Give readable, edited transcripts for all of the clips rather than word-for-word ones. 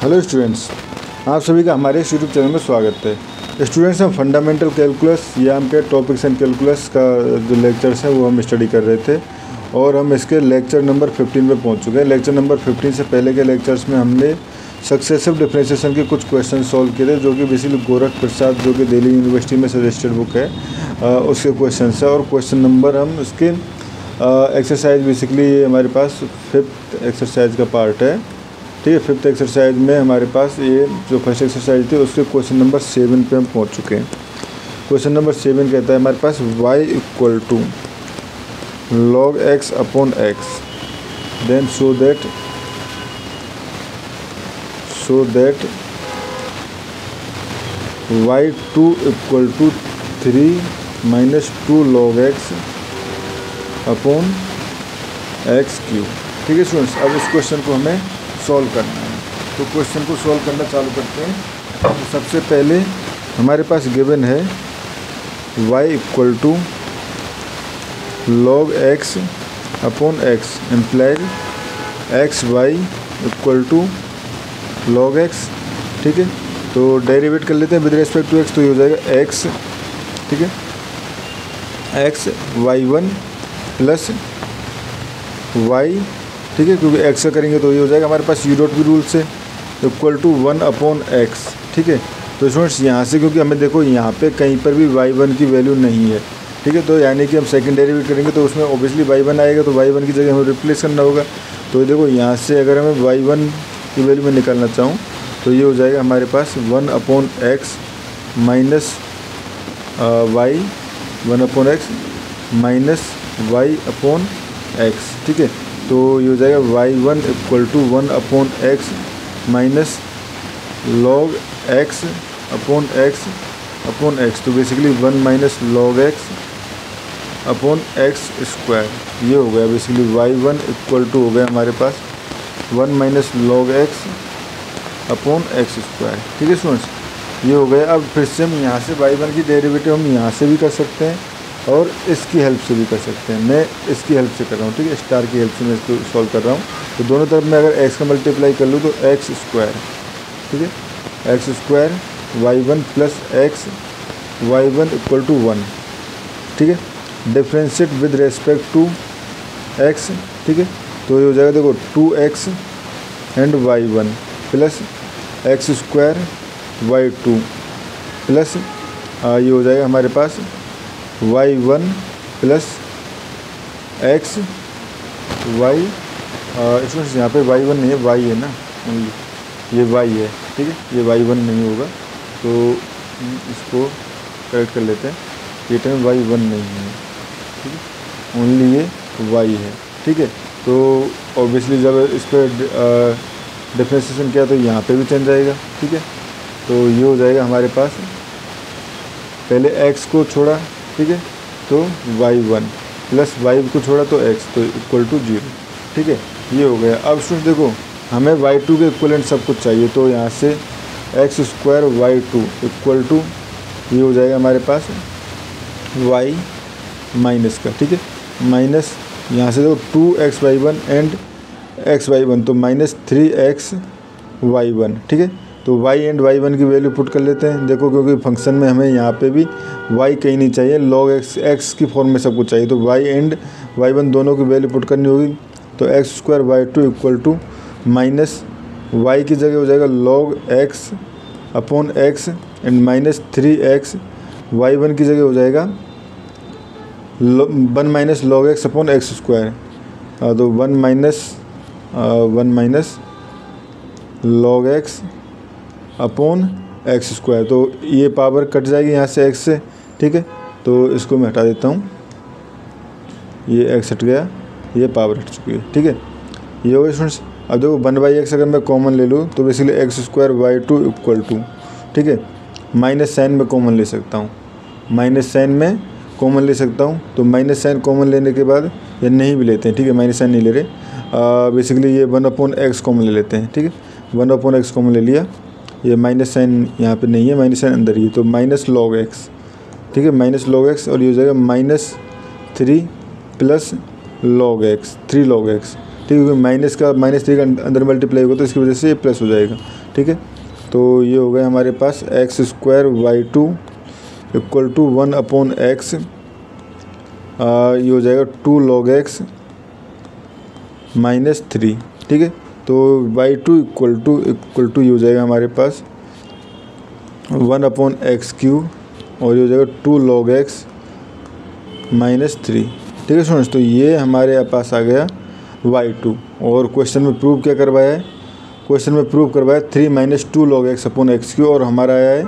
Hello students, आप सभी का हमारे इस यूट्यूब चैनल में स्वागत है। स्टूडेंट्स, हम फंडामेंटल कैलकुलस या हम के टॉपिक्स एंड कैलकुलस का जो लेक्चर्स है वो हम स्टडी कर रहे थे और हम इसके लेक्चर नंबर 15 पे पहुंच चुके हैं। लेक्चर नंबर 15 से पहले के लेक्चर्स में हमने सक्सेसिव डिफरेंशिएशन के कुछ क्वेश्चन सॉल्व किए थे, जो कि बेसिकली गोरख प्रसाद जो कि दिल्ली यूनिवर्सिटी में सजेस्टेड बुक है उसके क्वेश्चन है। और क्वेश्चन नंबर हम इसके एक्सरसाइज बेसिकली ये हमारे पास 5th एक्सरसाइज का पार्ट है। ठीक है, 5th एक्सरसाइज में हमारे पास ये जो फर्स्ट एक्सरसाइज थी उसके क्वेश्चन नंबर 7 पे हम पहुंच चुके हैं। क्वेश्चन नंबर 7 कहता है हमारे पास y equal to log x upon x, then so that y2 equal to 3 minus 2 log x upon x cube. ठीक है स्टूडेंट्स, अब इस क्वेश्चन को हमें सॉल्व करना है, तो क्वेश्चन को सॉल्व करना चालू करते हैं। तो सबसे पहले हमारे पास गिवन है y equal to log x upon x implied x y equal to log x। ठीक है, तो डेरिवेट कर लेते हैं विद रिस्पेक्ट टू x, तो ये हो जाएगा x, ठीक है, x y1 प्लस y, ठीक है, क्योंकि x का करेंगे तो ये हो जाएगा हमारे पास यू डॉट बी रूल से इक्वल टू 1 अपॉन x। ठीक है, तो स्टूडेंट्स यहाँ से क्योंकि हमें देखो यहाँ पे कहीं पर भी y1 की वैल्यू नहीं है, ठीक है, तो यानी कि हम सेकंड डेरिवेट करेंगे तो उसमें ऑब्वियसली y1 आएगा, तो y1 की जगह हमें रिप्लेस करना होगा। तो ये देखो यहाँ से अगर हमें y1 की वैल्यू में निकालना चाहूँ तो ये हो जाएगा हमारे पास 1 upon x minus y, 1 upon x minus y upon x। ठीक है, तो ये हो जाएगा y1 equal to 1 upon x minus log x upon x, तो basically 1 minus log x upon x square, ये हो गया बेसिकली y1 इक्वल टू हो गया हमारे पास 1 minus log x upon x square. ठीक है स्टूडेंट्स, ये हो गया। अब फिर से हम यहाँ से y1 की डेरिवेटिव हम यहाँ से भी कर सकते हैं और इसकी हेल्प से भी कर सकते हैं। मैं इसकी हेल्प से कर रहा हूँ, ठीक है, स्टार की हेल्प से मैं इसको सॉल्व कर रहा हूँ। तो दोनों तरफ मैं अगर x का मल्टीप्लाई कर लूँ तो x स्क्वायर, ठीक है, x square y1 plus x y1 equal to 1, ठीक है, differentiate with respect to x। ठीक है, तो ये हो जाएगा देखो 2x and y1 plus x square y2 plus ये हो जाएगा हमारे पास y1 प्लस x y, इसमें यहाँ पे y1 नहीं है, y है ना, ये y है, ठीक है, ये y1 नहीं होगा, तो इसको करेक्ट कर लेते हैं। ये टाइम y1 नहीं है, ठीक है, ओनली ये y है। ठीक है, तो ऑब्वियसली जब इस पर डिफरेंशिएशन किया तो यहाँ पे भी चेंज आएगा। ठीक है, तो ये हो जाएगा हमारे पास, पहले x को छोड़ा, ठीक है, तो y1 प्लस y को छोड़ा तो x, तो इक्वल टू 0। ठीक है, ये हो गया। अब स्टूडेंट देखो हमें y2 के इक्वलेंट सब कुछ चाहिए, तो यहाँ से x square y2 equal to ये हो जाएगा हमारे पास y माइनस का, ठीक है, माइनस यहाँ से देखो 2x y1 and x y1, तो माइनस 3x y1। ठीक है, तो y एंड y1 की वैल्यू पुट कर लेते हैं। देखो क्योंकि फंक्शन में हमें यहाँ पे भी y कहीं नहीं चाहिए, log x की फॉर्म में सब कुछ चाहिए, तो y एंड y1 दोनों की वैल्यू पुट करनी होगी। तो x square y2 equal to minus y की जगह हो जाएगा log x upon x and minus 3x y1 की जगह हो जाएगा 1 minus log x upon x square, तो 1 minus log x upon x square, तो ये पावर कट जाएगी यहाँ से x से। ठीक है, तो इसको मैं हटा देता हूँ, ये x हट गया, ये पावर हट चुकी है। ठीक है, ये हो गया स्टूडेंट्स। अब देखो 1/x अगर मैं कॉमन ले लूँ तो basically x square y2 equal to, ठीक है, माइनस साइन में कॉमन ले सकता हूँ, माइनस साइन में कॉमन ले सकता हूँ। तो माइनस साइन कॉमन लेने के बाद या नहीं भी लेते हैं, ठीक है, माइनस साइन नहीं ले रहे, बेसिकली ये 1 अपॉन x कॉमन ले लेते हैं। ठीक है, 1 अपॉन x कॉमन ले लिया, ये माइनस साइन यहाँ पे नहीं है, माइनस साइन अंदर ही है, तो माइनस log x, ठीक है, माइनस log x, और ये हो जाएगा -3 plus log x, 3 log x। ठीक है, क्योंकि माइनस का -3 का अंदर मल्टीप्लाई होगा तो इसकी वजह से ये प्लस हो जाएगा। ठीक है। तो ये हो गया हमारे पास x square y two equal to 1/x, ये हो जाएगा 2 log x -3, ठीक है। तो वाई टू इक्वल टू ये हो जाएगा हमारे पास 1/x³ और ये हो जाएगा 2 log x -3, ठीक है स्टूडेंट्स। तो ये हमारे पास आ गया y2 और क्वेश्चन में प्रूव क्या करवाया है, क्वेश्चन में प्रूव करवाया 3 - 2 log x/x³ और हमारा आया है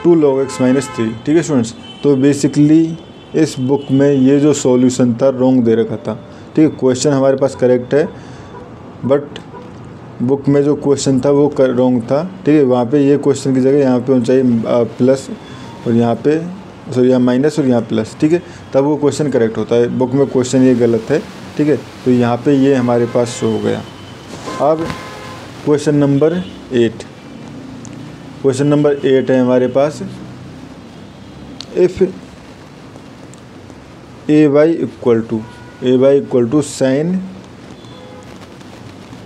2 log x -3, ठीक है स्टूडेंट्स। तो बेसिकली इस बुक में ये जो सॉल्यूशन था रॉन्ग दे रखा था, ठीक है। क्वेश्चन हमारे पास करेक्ट है बट बुक में जो क्वेश्चन था वो रॉन्ग था, ठीक है। वहाँ पे ये क्वेश्चन की जगह यहाँ पे होना चाहिए प्लस और यहाँ पे सॉरी यहाँ माइनस और यहाँ प्लस, ठीक है, तब वो क्वेश्चन करेक्ट होता है। बुक में क्वेश्चन ये गलत है, ठीक है। तो यहाँ पे ये हमारे पास शो हो गया। अब क्वेश्चन नंबर 8, क्वेश्चन नंबर 8 है हमारे पास, if ay equal to sine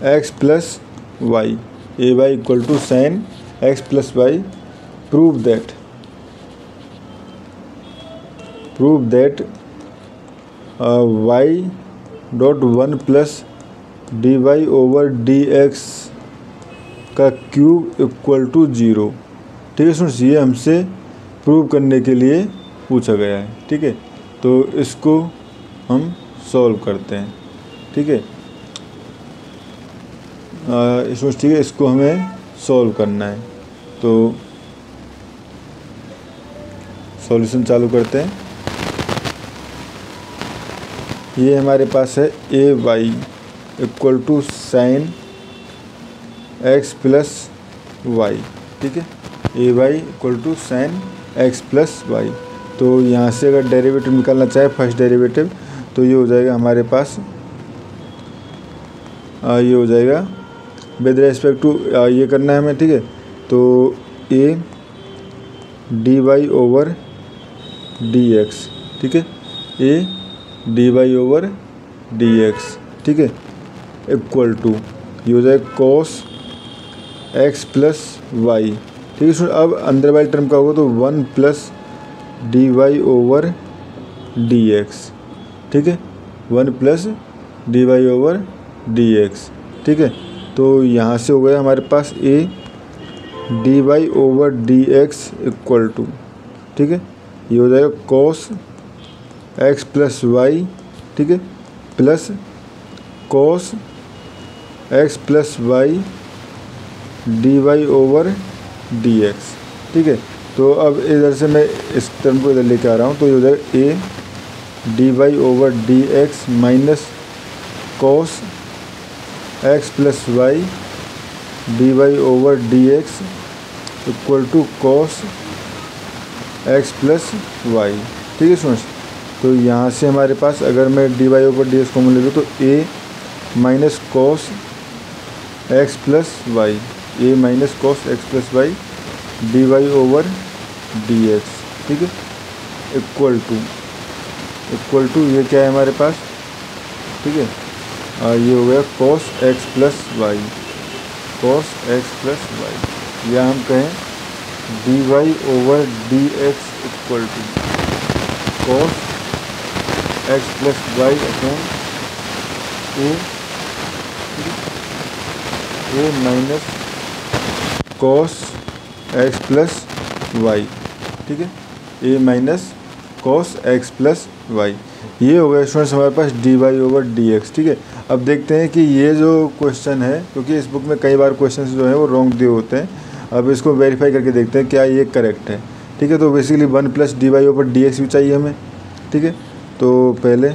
x plus y, ay equal to sine x plus y, prove that y dot 1 plus d y over d x का क्यूब इक्वल टू 0, ठीक है students. ये हमसे prove करने के लिए पूछा गया है, ठीक है। तो इसको हम सॉल्व करते हैं, ठीक है इसमें, ठीक है। इसको हमें सॉल्व करना है, तो सॉल्यूशन चालू करते हैं। ये हमारे पास है a y equal to sine x plus y, ठीक है। A y equal to sine x plus y. तो यहाँ से अगर डेरिवेटिव निकालना चाहे फर्स्ट डेरिवेटिव, तो ये हो जाएगा हमारे पास ये हो जाएगा विद रेस्पेक्ट टू ये करना है हमें, ठीक है। तो a d y over d x, ठीक है, a d y over d x, ठीक है, इक्वल टू ये हो जाएगा कॉस एक्स प्लस वाई, ठीक है। अब अंदर वाली टर्म का होगा तो 1 plus d y over d x, ठीक है, 1 plus d y over d x, ठीक है। तो यहाँ से हो गया हमारे पास a d y over d x equal to, ठीक है, ये हो जाएगा कॉस एक्स प्लस वाई, ठीक है, plus cos x plus y d y over d x, ठीक है। तो अब इधर से मैं इस टर्म को इधर लेके आ रहा हूँ, तो ये हो जाएगा a d y over d x minus cos x plus y d y over d x equal to cos x plus y, ठीक है स्टूडेंट्स। तो यहाँ से हमारे पास अगर मैं d y over d x common ले लूँ तो a minus cos x plus y, a minus cos x plus y d y over d x, ठीक है, इक्वल टू ये क्या है हमारे पास, ठीक है, ये हो गया cos x plus y, cos x plus y, या हम कहें d y over d x equal to cos x plus y upon a minus cos x plus y, ठीक है, a minus cos x plus y. ये हो गया students हमारे पास d y over d x, ठीक है। अब देखते हैं कि ये जो क्वेश्चन है, क्योंकि इस बुक में कई बार क्वेश्चन जो है वो रॉन्ग दिए होते हैं, अब इसको वेरीफाई करके देखते हैं क्या ये करेक्ट है, ठीक है। तो basically 1 plus d y over d x भी चाहिए हमें, ठीक है। तो पहले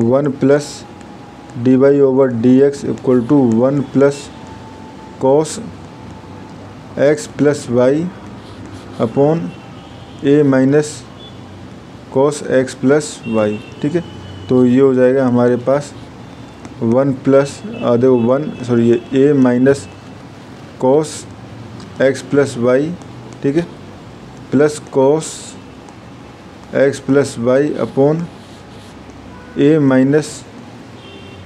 1 plus d y over d x equal to 1 plus cos x plus y upon a minus cos x plus y, ठीक है। तो ये हो जाएगा हमारे पास 1 प्लस देखो 1 सॉरी ये a minus cos x plus y, ठीक है, plus cos x plus y upon a minus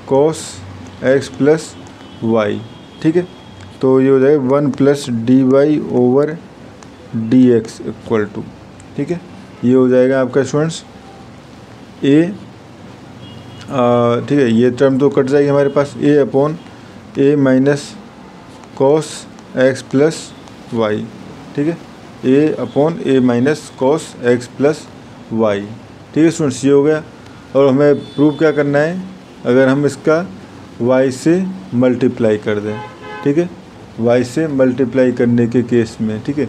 cos x plus y, ठीक है। तो ये हो जाएगा 1 plus d y over d x equal to, ठीक है, ये हो जाएगा आपका स्टूडेंट्स ए, ठीक है, ये टर्म तो कट जाएगी हमारे पास, a upon a minus cos x plus y, ठीक है, a upon a minus cos x plus y, ठीक है स्टूडेंट्स, ये हो गया। और हमें प्रूव क्या करना है, अगर हम इसका y से मल्टीप्लाई कर दें, ठीक है, y से मल्टीप्लाई करने के केस में, ठीक है,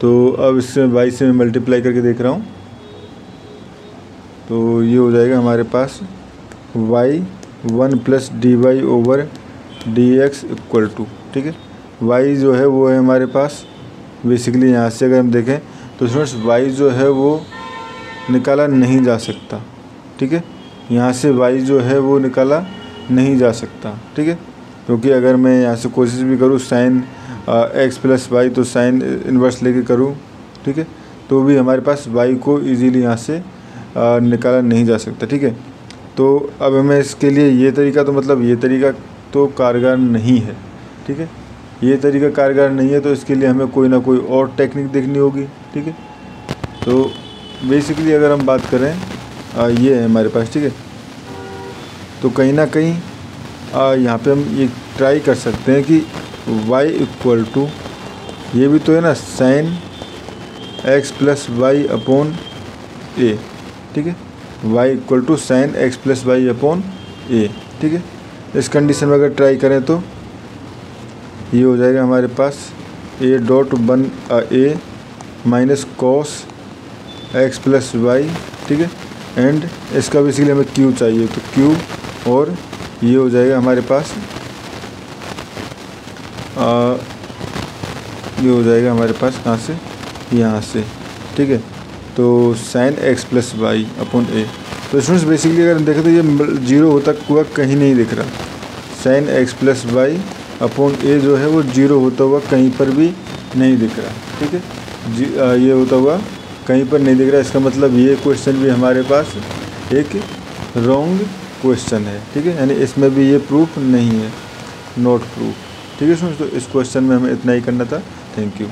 तो अब इससे y से मैं मल्टीप्लाई करके देख रहा हूँ, तो ये हो जाएगा हमारे पास y 1 plus d y over d x equal to, ठीक है, y जो है वो है हमारे पास बेसिकली यहाँ से अगर हम देखें तो स्टूडेंट्स y जो है वो निकाला नहीं जा सकता, ठीक है, यहाँ से y जो है वो निकाला नहीं जा सकता, ठीक है, क्योंकि अगर मैं यहाँ से कोशिश भी करूँ साइन x प्लस वाई, तो साइन इन्वर्स लेके करूँ, ठीक है, तो भी हमारे पास y को इजीली यहाँ से निकाला नहीं जा सकता, ठीक है। तो अब हमें इसके लिए ये तरीका, तो मतलब ये तरीका तो कारगर नहीं है, ठीक है, ये तरीका कारगर नहीं है, तो इसके लिए हमें कोई ना कोई और टेक्निक देखनी होगी, ठीक है। तो बेसिकली अगर हम बात करें ये है हमारे पास, ठीक है, तो कहीं ना कहीं यहाँ पे हम ये ट्राई कर सकते हैं कि y इक्वल टू, ये भी तो है ना, sine x plus y upon a, ठीक है, y equal to sine x plus y upon a, ठीक है, इस कंडीशन में अगर ट्राई करें तो ये हो जाएगा हमारे पास a dot 1 a minus cos x plus y, ठीक है, एंड इसका बेसिकली हमें q चाहिए, तो q, और ये हो जाएगा हमारे पास ये हो जाएगा हमारे पास कहाँ से, यहाँ से, ठीक है, तो sine x plus y upon a. तो स्टूडेंट्स बेसिकली अगर हम देखें तो ये जीरो होता हुआ कहीं नहीं दिख रहा, sine x plus y upon a जो है वो जीरो होता हुआ कहीं पर भी नहीं दिख रहा, ठीक है, ये होता हुआ कहीं पर नहीं दिख रहा, इसका मतलब ये क्वेश्चन भी हमारे पास एक रॉन्ग क्वेश्चन है, ठीक है, यानी इसमें भी ये प्रूफ नहीं है, नॉट प्रूफ, ठीक है स्टूडेंट्स। तो इस क्वेश्चन में हमें इतना ही करना था। Thank you.